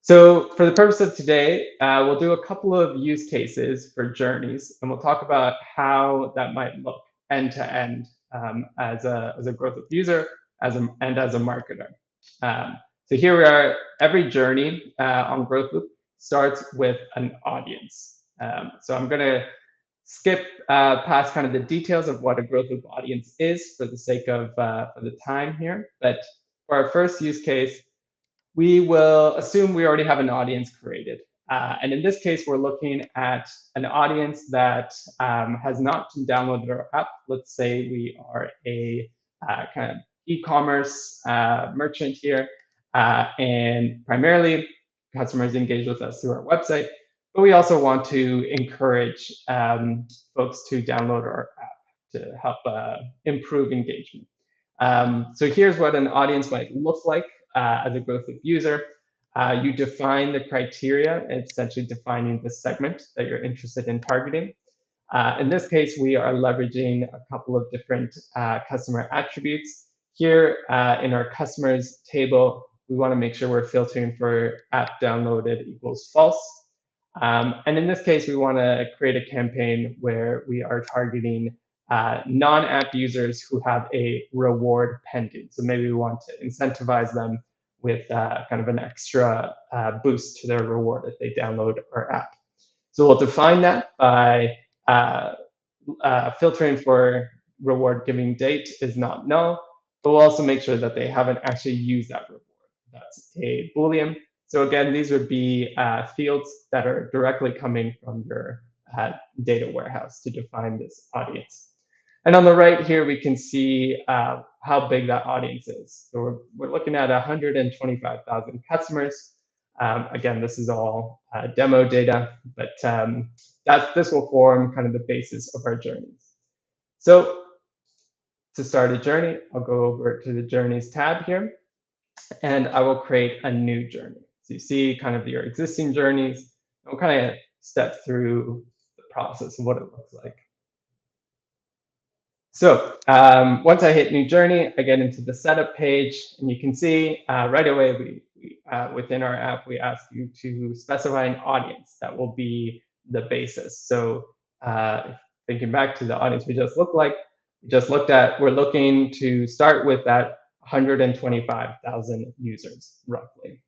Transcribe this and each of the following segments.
So for the purpose of today, we'll do a couple of use cases for journeys, and we'll talk about how that might look end to end as a growth user and as a marketer. So here we are. Every journey on GrowthLoop starts with an audience. So I'm going to skip past kind of the details of what a GrowthLoop audience is for the sake of for the time here. But for our first use case, we will assume we already have an audience created. And in this case, we're looking at an audience that has not downloaded our app. Let's say we are a kind of e-commerce merchant here, and primarily customers engage with us through our website, but we also want to encourage folks to download our app to help improve engagement. So here's what an audience might look like as a GrowthLoop user. You define the criteria, essentially defining the segment that you're interested in targeting. In this case, we are leveraging a couple of different customer attributes. Here in our customers table, we want to make sure we're filtering for app downloaded equals false. And in this case, we want to create a campaign where we are targeting non-app users who have a reward pending. So maybe we want to incentivize them with kind of an extra boost to their reward if they download our app. So we'll define that by filtering for reward giving date is not null, but we'll also make sure that they haven't actually used that reward. That's a Boolean. So again, these would be fields that are directly coming from your data warehouse to define this audience. And on the right here, we can see how big that audience is. So we're looking at 125,000 customers. Again, this is all demo data, but this will form kind of the basis of our journeys. So to start a journey, I'll go over to the Journeys tab here, and I will create a new journey. So you see kind of your existing journeys. We'll kind of step through the process of what it looks like. So once I hit new journey, I get into the setup page, and you can see right away, within our app, we ask you to specify an audience that will be the basis. So thinking back to the audience we just looked at, we're looking to start with that 125,000 users roughly.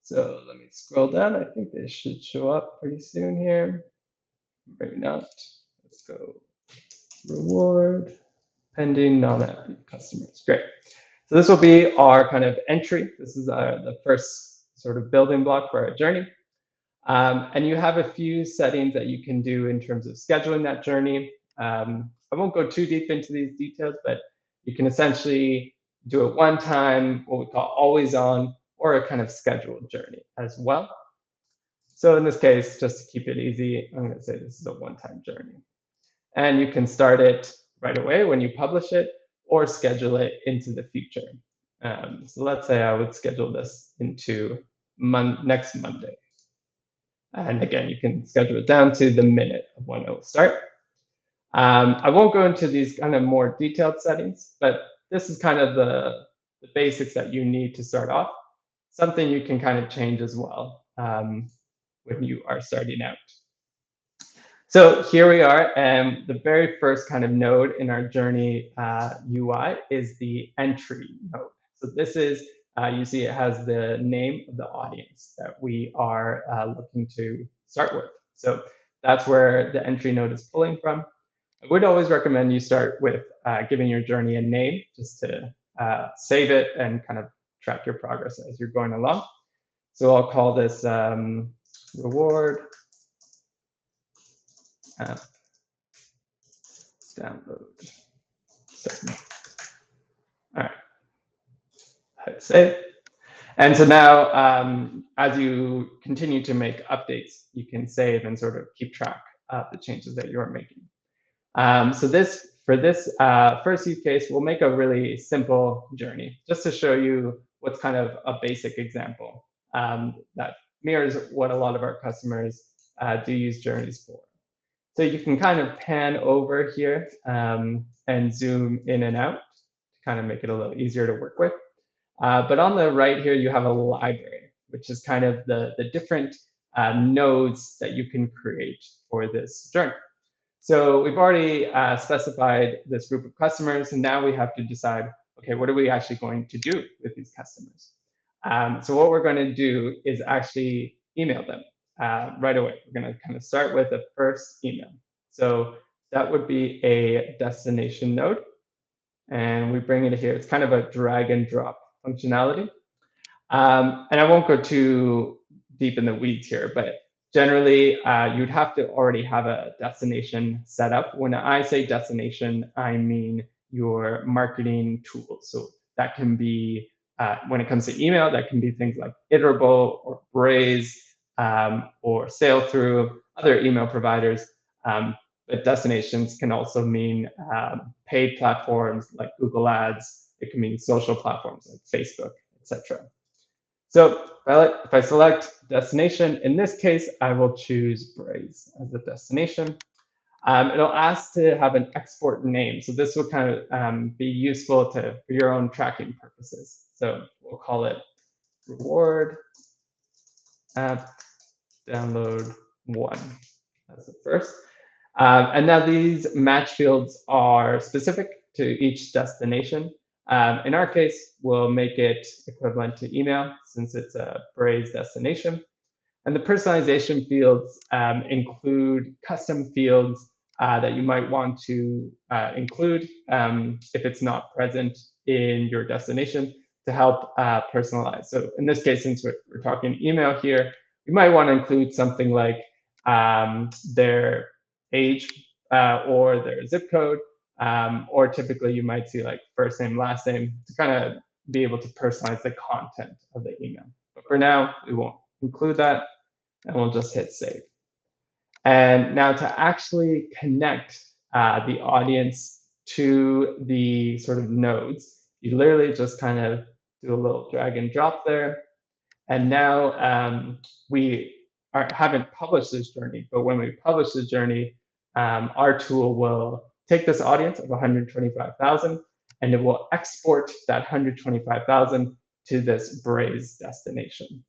So let me scroll down. I think they should show up pretty soon here. Maybe not. Let's go. Reward pending non-app customers. Great. So this will be our kind of entry. This is the first sort of building block for our journey. And you have a few settings that you can do in terms of scheduling that journey. I won't go too deep into these details, but you can essentially do it one time, what we call always on, or a kind of scheduled journey as well. So in this case, just to keep it easy, I'm going to say this is a one-time journey. And you can start it right away when you publish it, or schedule it into the future. So let's say I would schedule this into next Monday. And again, you can schedule it down to the minute of when it will start. I won't go into these kind of more detailed settings, but this is kind of the basics that you need to start off. Something you can kind of change as well when you are starting out. So here we are, and the very first kind of node in our journey UI is the entry node. So this is, you see it has the name of the audience that we are looking to start with. So that's where the entry node is pulling from. I would always recommend you start with giving your journey a name, just to save it and kind of track your progress as you're going along. So I'll call this reward app download segment. All right, hit save. And so now, as you continue to make updates, you can save and sort of keep track of the changes that you're making. So for this first use case, we'll make a really simple journey just to show you what's kind of a basic example that mirrors what a lot of our customers do use journeys for. So you can kind of pan over here and zoom in and out to kind of make it a little easier to work with. But on the right here, you have a library. which is kind of the different nodes that you can create for this journey. So we've already specified this group of customers, and now we have to decide, okay, what are we actually going to do with these customers? So what we're going to do is actually email them right away. We're going to kind of start with a first email. So that would be a destination node. And we bring it here. It's kind of a drag and drop functionality. And I won't go too deep in the weeds here, but generally you'd have to already have a destination set up. When I say destination, I mean your marketing tools. So that can be, when it comes to email, that can be things like Iterable or Braze or Sail-Through, other email providers. But destinations can also mean paid platforms like Google Ads. It can mean social platforms like Facebook, etc. So if I select destination, in this case, I will choose Braze as the destination. It'll ask to have an export name. So this will kind of be useful for your own tracking purposes. So we'll call it reward app download 1. That's the first. And now these match fields are specific to each destination. In our case, we'll make it equivalent to email since it's a Braze destination. And the personalization fields include custom fields that you might want to include if it's not present in your destination to help personalize. So in this case, since we're talking email here, you might want to include something like their age or their zip code, or typically you might see like first name, last name to kind of be able to personalize the content of the email. But for now, we won't include that, and we'll just hit save. And now to actually connect the audience to the sort of nodes, you literally just kind of do a little drag and drop there. And now we haven't published this journey, but when we publish the journey, our tool will take this audience of 125,000 and it will export that 125,000 to this Braze destination.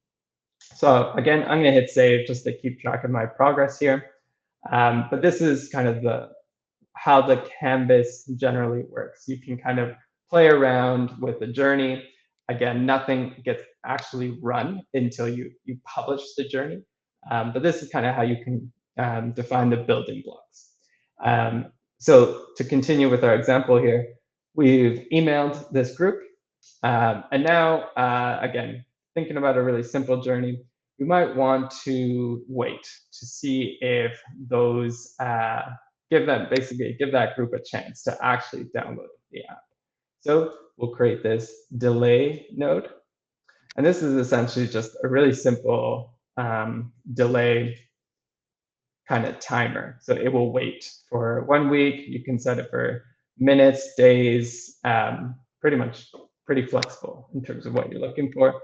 So again, I'm going to hit save just to keep track of my progress here. But this is kind of how the canvas generally works. You can kind of play around with the journey. Again, nothing gets actually run until you publish the journey. But this is kind of how you can define the building blocks. So to continue with our example here, we've emailed this group. And now, again, thinking about a really simple journey, you might want to wait to see if those give that group a chance to actually download the app. So we'll create this delay node. And this is essentially just a really simple delay kind of timer. So it will wait for 1 week. You can set it for minutes, days, pretty flexible in terms of what you're looking for.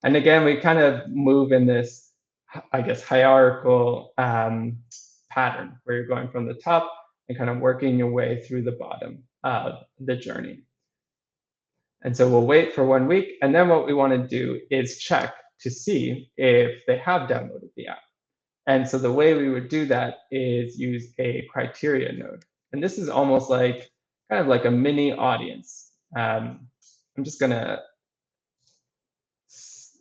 And again, we kind of move in this, I guess, hierarchical pattern where you're going from the top and kind of working your way through the bottom of the journey. And so we'll wait for 1 week. And then what we want to do is check to see if they have downloaded the app. And so the way we would do that is use a criteria node. And this is almost like kind of like a mini audience. I'm just going to,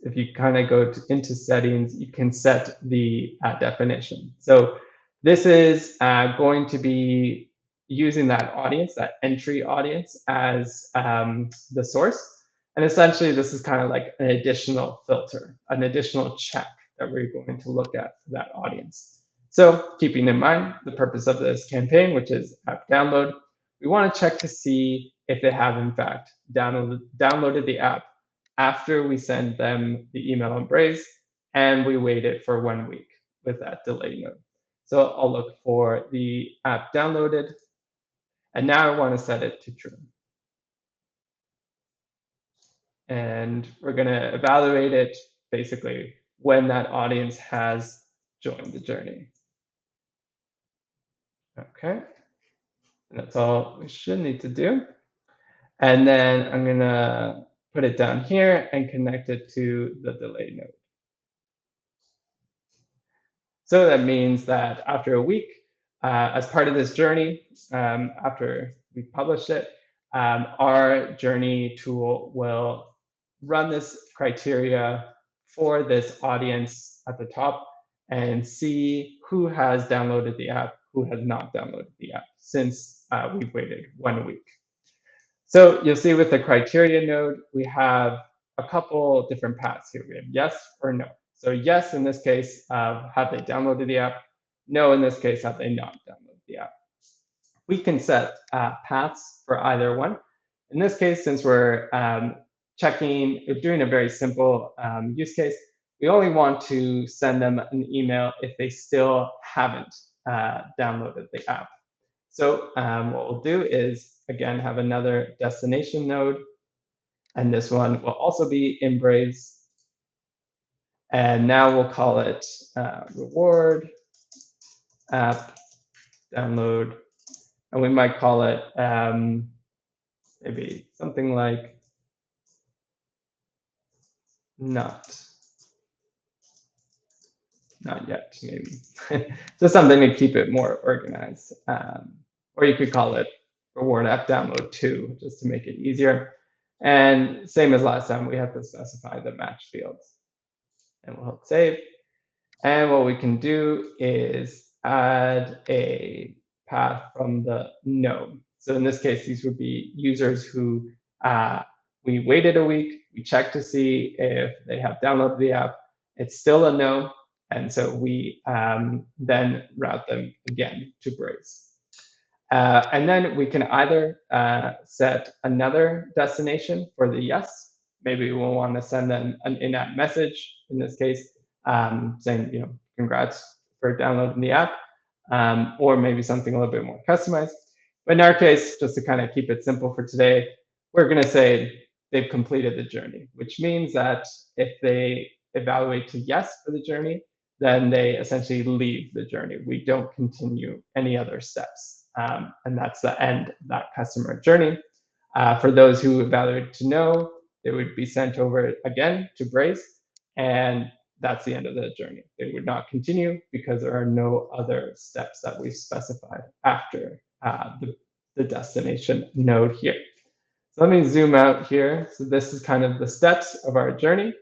if you kind of go into settings, you can set the definition. So this is going to be using that audience, that entry audience, as the source. And essentially, this is kind of like an additional filter, an additional check that we're going to look at for that audience. So keeping in mind the purpose of this campaign, which is app download, we want to check to see if they have, in fact, downloaded the app after we send them the email on Braze, and we waited for 1 week with that delay node. So I'll look for the app downloaded, and now I want to set it to true. And we're going to evaluate it basically when that audience has joined the journey. Okay, and that's all we should need to do. And then I'm going to put it down here and connect it to the delay node. So that means that after a week, as part of this journey, after we publish it, our journey tool will run this criteria for this audience at the top and see who has downloaded the app, who has not downloaded the app since we've waited 1 week. So you'll see with the criteria node, we have a couple different paths here. We have yes or no. So yes, in this case, have they downloaded the app? No, in this case, have they not downloaded the app? We can set paths for either one. In this case, since we're doing a very simple use case, we only want to send them an email if they still haven't downloaded the app. So what we'll do is, again, have another destination node. And this one will also be in Braze. And now we'll call it reward app download. And we might call it maybe something like not yet, maybe. Just something to keep it more organized. Or you could call it reward app download 2, just to make it easier. And same as last time, we have to specify the match fields. And we'll hit save. And what we can do is add a path from the node. So in this case, these would be users who we waited a week, we checked to see if they have downloaded the app. It's still a no. And so we then route them again to Braze. And then we can either set another destination for the yes. Maybe we'll want to send them an in-app message, in this case, saying, congrats for downloading the app, or maybe something a little bit more customized. But in our case, just to kind of keep it simple for today, we're going to say they've completed the journey, which means that if they evaluate to yes for the journey, then they essentially leave the journey. We don't continue any other steps. And that's the end of that customer journey. For those who evaluate to no, they would be sent over again to Braze, and that's the end of the journey. They would not continue because there are no other steps that we've specified after the destination node here. So let me zoom out here. So this is kind of the steps of our journey.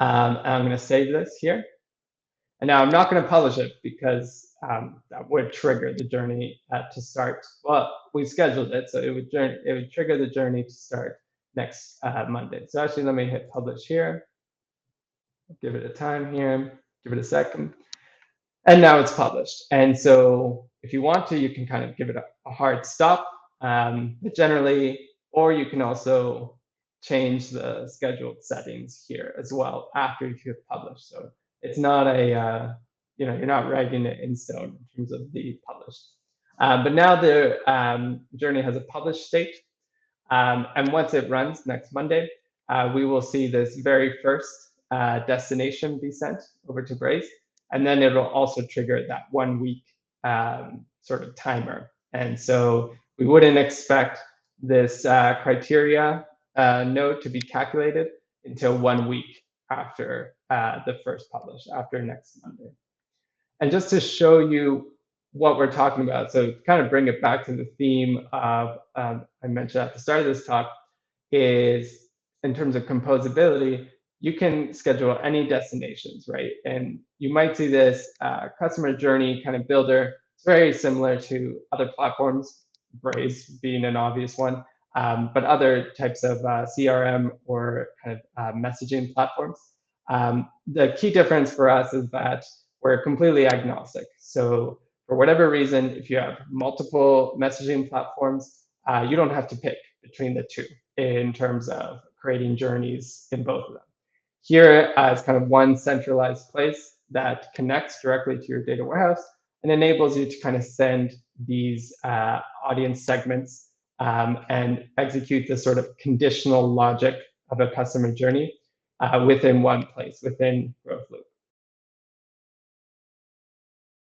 And I'm going to save this here. And now I'm not going to publish it because that would trigger the journey to start. Well, we scheduled it, so it would trigger the journey to start next Monday. So actually, let me hit publish here. Give it a time here. Give it a second. And now it's published. And so if you want to, you can kind of give it a hard stop. But generally, or you can also change the scheduled settings here as well after you've published. So it's not a, you're not writing it in stone in terms of the published. But now the journey has a published state. And once it runs next Monday, we will see this very first destination be sent over to Braze. And then it'll also trigger that 1 week sort of timer. And so we wouldn't expect this criteria node to be calculated until 1 week after the first publish, after next Monday. And just to show you what we're talking about, so to kind of bring it back to the theme of I mentioned at the start of this talk, is in terms of composability, you can schedule any destinations, right? And you might see this customer journey kind of builder. It's very similar to other platforms, Braze being an obvious one, but other types of CRM or kind of messaging platforms. The key difference for us is that we're completely agnostic. So for whatever reason, if you have multiple messaging platforms, you don't have to pick between the two in terms of creating journeys in both of them. Here is kind of one centralized place that connects directly to your data warehouse and enables you to kind of send these audience segments and execute the sort of conditional logic of a customer journey within one place, within GrowthLoop.